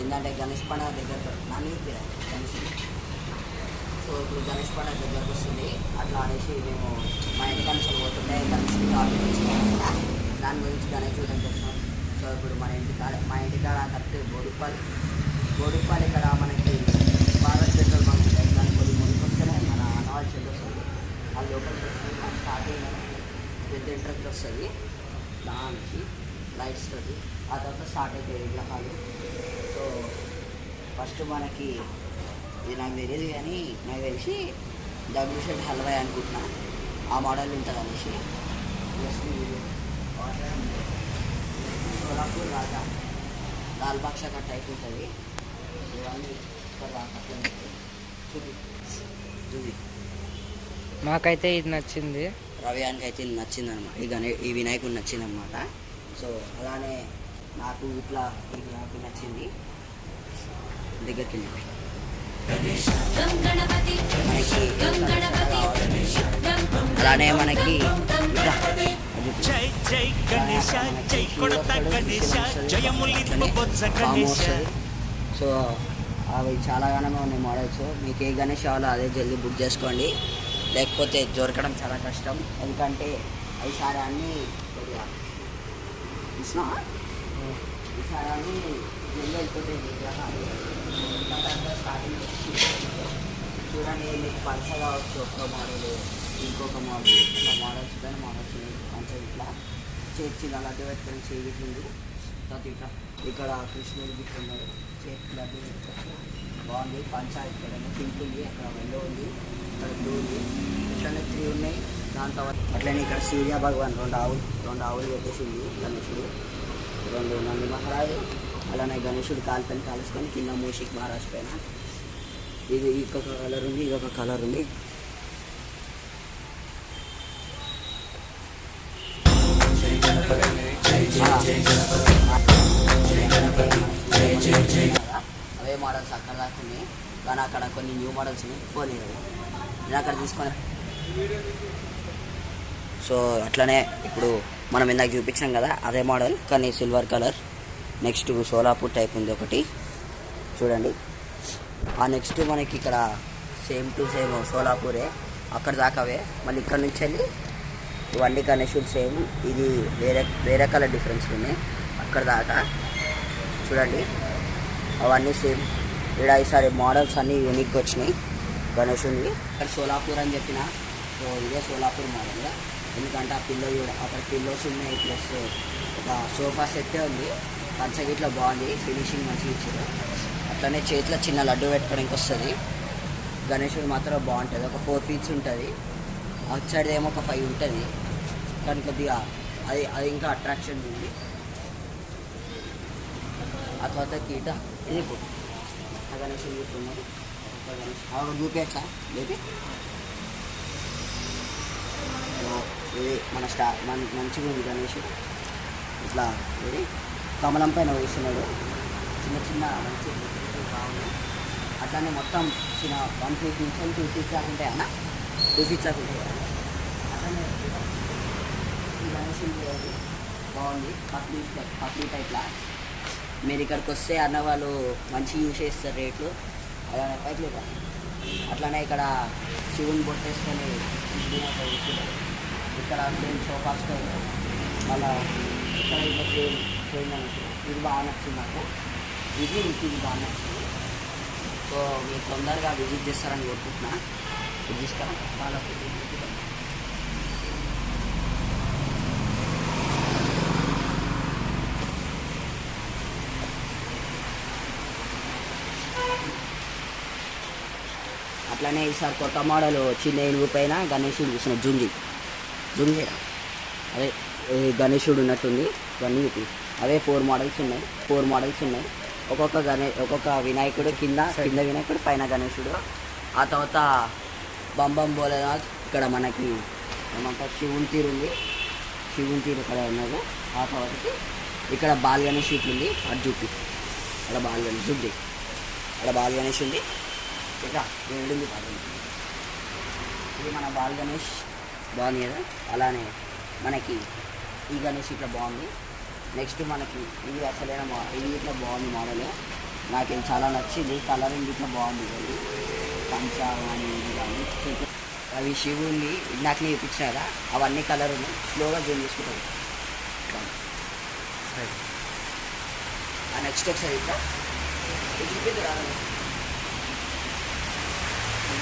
ఏంటంటే గణేష్ పండుగ దగ్గర నాని గణేష్. సో ఇప్పుడు గణేష్ పండుగ దగ్గరకు వస్తుంది. అట్లా అనేసి మేము మా ఇంటి కనీసం పోతుంటే గణేష్కి ఆర్డర్ చేసుకున్నాం కదా, దాని గురించి గణేష్ చూడడానికి వచ్చినాం. సో ఇప్పుడు మా ఇంటికాడ కరెక్ట్ బోడుపాలు ఇక్కడ మనకి భారత్ పెట్రోల్ బంక్ ఉంటుంది. దానికి కొద్దిగా ముందుకు వస్తేనే మన అన్నవాళ్ళ చెల్లి వస్తుంది. ఆ లోపలికి వచ్చి మనం స్టార్టింగ్ పెద్ద ఇంట్రెస్ట్ వస్తుంది, దానికి లైట్స్ తోటి. ఆ తర్వాత స్టార్ట్ అవుతాయి విగ్రహాలు. సో ఫస్ట్ మనకి ఇది నాకు తెలియదు కానీ నాకు తెలిసి డబ్ల్యూషెడ్ హల్వా అనుకుంటున్నా, ఆ మోడల్ ఉంటుంది అనేసి. సోలాపూర్ రాజా లాల్ బాక్షా కట్ అయిపోతుంది. ఇవన్నీ చూపి మాకైతే ఇది నచ్చింది, రవ్యానికి అయితే ఇది నచ్చిందనమాట. ఈ వినాయకుడు నచ్చిందనమాట. సో అలానే నాకు ఇట్లా ఈ వినాయకుడు నచ్చింది. దగ్గరికి వెళ్ళి అలానే మనకి సో అవి చాలా గానే ఉన్నాయి మోడల్స్. మీకు ఏ గణేష్ కావాలో అదే జల్దీ బుక్ చేసుకోండి, లేకపోతే దొరకడం చాలా కష్టం. ఎందుకంటే ఈసారి అన్నీ కొద్దిగా ఈసారి అన్నీ జల్దీ అయిపోతాయి విగ్రహాలు. స్టార్టింగ్ చూడండి, మీకు పల్స కావచ్చు ఒక్క మోడల్, ఇంకొక మోడల్, ఇట్లా మోడల్స్ పైన మోడల్స్ మంచిగా ఇట్లా చేర్చి లడ్డు పెట్టుకొని చేయించింది. తర్వాత ఇట్లా ఇక్కడ కృష్ణుడు గిట్ల ఉన్నాడు, చేతి లడ్డు పెట్టుకొని బాగుంది. పంచా ఇక్కడ పింక్ ఉంది, అక్కడ వెల్లో ఉంది, ఇక్కడ బ్లూ ఉంది, ఇట్లనే 3 ఉన్నాయి. దాని తర్వాత అట్లనే ఇక్కడ సూర్య భగవాన్ రెండు ఆవులు పెట్టేసింది గణేశుడు, 2 నంది మహారాజు. అలానే గణేశుడు కాలుపైన కాలుసుకొని కింద మూషిక్ మహారాజ్ పైన. ఇది ఇంకొక కలర్ ఉంది, ఇదొక కలర్ ఉంది. అవే మోడల్స్ అక్కడ దాకా ఉన్నాయి, కానీ అక్కడ కొన్ని న్యూ మోడల్స్ ఉన్నాయి. పోలేదు నేను అక్కడ తీసుకొని. సో అట్లనే ఇప్పుడు మనం ఇందాక చూపించాం కదా అదే మోడల్, కానీ silver colour. Next Solapur type ఉంది ఒకటి చూడండి. ఆ నెక్స్ట్ మనకి ఇక్కడ సేమ్ టు సేమ్ సోలాపూరే, అక్కడ దాకావే. మళ్ళీ ఇక్కడ నుంచి వెళ్ళి ఇవన్నీ గణేశుడు సేమ్, ఇది వేరే కలర్ డిఫరెన్స్ ఉన్నాయి అక్కడ దాకా చూడండి. అవన్నీ సేమ్. ఇక్కడ ఈసారి మోడల్స్ అన్నీ యూనిక్గా వచ్చినాయి గణేశుడివి. ఇక్కడ సోలాపూర్ అని చెప్పిన, సో ఇదే సోలాపూర్ మోడల్. ఎందుకంటే ఆ పిల్లో కూడా అక్కడ పిల్లోస్ ఉన్నాయి, ప్లస్ ఒక సోఫా సెట్టే ఉంది. పంచగిట్లో బాగుంది, ఫినిషింగ్ మంచిగా ఇచ్చారు. అట్లనే చేతిలో చిన్న లడ్డు పెట్టుకోవడానికి వస్తుంది. గణేశుడు మాత్రం బాగుంటుంది, ఒక 4 feet ఉంటుంది. అవుట్ సైడ్ ఏమో ఒక 5 ఉంటుంది, కానీ కొద్దిగా అది ఇంకా అట్రాక్షన్ ఉంది. ఆ తర్వాత కీట ఇది ఆ గణేశుడు చూస్తున్నారు. చూపించా బేబీ, ఇది మన మంచిగా ఉంది గణేశుడు. ఇట్లా ఇది కమలం పైన వేస్తున్నాడు, చిన్న మంచి బాగున్నాయి. అట్లానే మొత్తం చిన్న 1 feet నుంచి 2 feet దాకా ఉంటాయి అన్న, 2 feet దాకా ఉంటాయి కదా. అట్లానే ఈ గణేశుడు బాగుంది, పక్లీ టైప్లా. మీరు ఇక్కడికి వస్తే అన్న వాళ్ళు మంచి యూజ్ చేస్తారు రేట్లు. అలానే పైకి లేదా అట్లానే ఇక్కడ శివుని బొట్టేసుకొని ఇక్కడ సేమ్ సోఫా స్టైల్, మళ్ళీ ఇక్కడ ఇంకా సేమ్ ఇది బాగా నచ్చింది నాకు. ఇది బాగా నచ్చింది. సో మీరు తొందరగా విజిట్ చేస్తారని కోరుకుంటున్నా. ఇది తీసుకురా చాలా అట్లానే ఈసారి కొత్త మోడల్ వచ్చింది. ఏనుగు పైన గణేశుడు చూసిన జుంగి అదే గణేశుడు ఉన్నట్టుంది. ఇవన్నీ అవే 4 మోడల్స్ ఉన్నాయి. ఒక్కొక్క వినాయకుడు కింద వినాయకుడు, పైన గణేశుడు. ఆ తర్వాత బంబం భోలేనాథ్. ఇక్కడ మనకి ఏమంటారు శివుని తీరు ఉంది, శివుని తీరు ఇక్కడ ఉన్నది. ఆ తర్వాత ఇక్కడ బాల్ గణేష్ ఇట్లు ఉంది, అది చూపి. అక్కడ బాల్ గణేష్ ఉంది, అక్కడ బాల్ గణేష్ ఉంది. ఇక వెళ్ళింది ఇది మన బాల్ గణేష్ బాగుంది కదా. అలానే మనకి ఈ గణేష్ ఇట్లా బాగుంది. నెక్స్ట్ మనకి ఇది అసలైన ఇది ఇట్లా బాగుంది మోడల్. నాకు ఇది చాలా నచ్చింది, కలరింగ్ ఇట్లా బాగుంది ఇది కంచా కానీ ఇది కానీ. అవి శివుని ఇందాక నేను చూపించిన కదా, అవన్నీ కలర్ ఉన్నాయి. స్లోగా జూమ్ చేసుకుంటాను. నెక్స్ట్ ఒకసారి ఇట్లా చూపిద్దు రాదు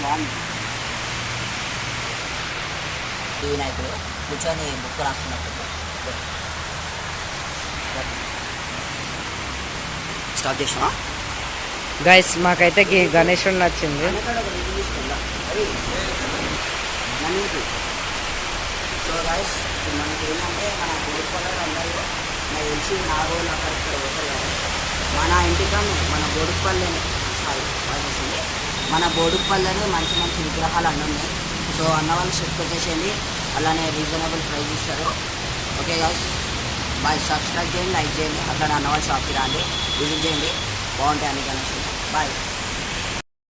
బాగుంది. ఈ వినాయకుడు కూర్చొని బుక్ రాస్తున్నట్టు. స్టార్ట్ చేసామా గైస్ మాకైతే గణేశుడు నచ్చింది. సో గైస్ మనకి ఏంటంటే మన బోడుపల్లి అందరూ నాకు తెలిసి 4 రోజులు అక్కడ ఇక్కడ పోతారు కదా. మన ఇంటికన్నా మన బోడుపల్లిని మన బోడుపల్లిని మంచి మంచి విగ్రహాలు అన్నీ ఉన్నాయి. సో అన్న వాళ్ళు షిఫ్ట్ వచ్చేసేయండి, అలానే రీజనబుల్ ప్రైస్ ఇస్తారు. Okay guys bye. సబ్స్క్రైబ్ చేయండి, లైక్ చేయండి, అట్లా అన్న వాళ్ళ షాప్కి రండి, విజిట్ చేయండి, బాగుంటాయి అన్ని కనెక్షన్. బాయ్.